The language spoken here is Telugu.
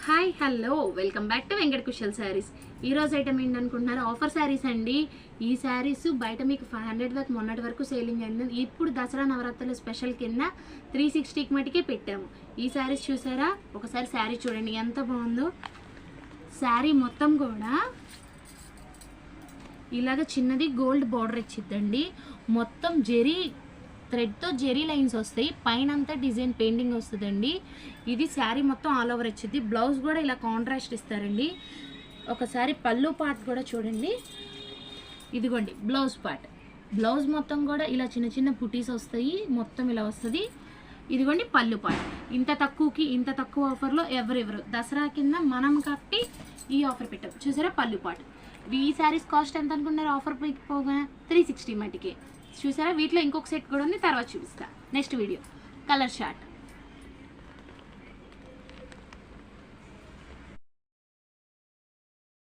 Hi hello welcome back to Venkata Kushal saris. ఈరోజు ఐటమ్ ఏంటనుకుంటున్నారు, ఆఫర్ శారీస్ అండి. ఈ శారీస్ బయట మీకు 500 వరకు మొన్నటి వరకు సేలింగ్ అయింది. ఇప్పుడు దసరా నవరాత్రుల స్పెషల్ కింద 360కి మటుకే పెట్టాము. ఈ శారీస్ చూసారా, ఒకసారి శారీ చూడండి ఎంత బాగుందో. శారీ మొత్తం కూడా ఇలాగ చిన్నది గోల్డ్ బార్డర్ ఇచ్చిద్దండి. మొత్తం జెరీ థ్రెడ్తో జెరీ లైన్స్ వస్తాయి, పైన అంతా డిజైన్ పెయింటింగ్ వస్తుందండి. ఇది శారీ మొత్తం ఆల్ ఓవర్ వచ్చింది. బ్లౌజ్ కూడా ఇలా కాంట్రాస్ట్ ఇస్తారండి. ఒకసారి పళ్ళు పార్ట్ కూడా చూడండి, ఇదిగోండి బ్లౌజ్ పార్ట్. బ్లౌజ్ మొత్తం కూడా ఇలా చిన్న చిన్న పుటీస్ వస్తాయి, మొత్తం ఇలా వస్తుంది. ఇదిగోండి పళ్ళు పార్ట్. ఇంత తక్కువకి ఇంత తక్కువ ఆఫర్లో ఎవరెవరు దసరా కింద మనం కట్టి ఈ ఆఫర్ పెట్టాం. చూసారా పళ్ళు పార్ట్. ఈ శారీస్ కాస్ట్ ఎంత అనుకున్నారు ఆఫర్ పోగా? 360 మటుకే. చూసారా, వీటిలో ఇంకొక సెట్ కూడా ఉంది, తర్వాత చూపిస్తా నెక్స్ట్ వీడియో. Colour short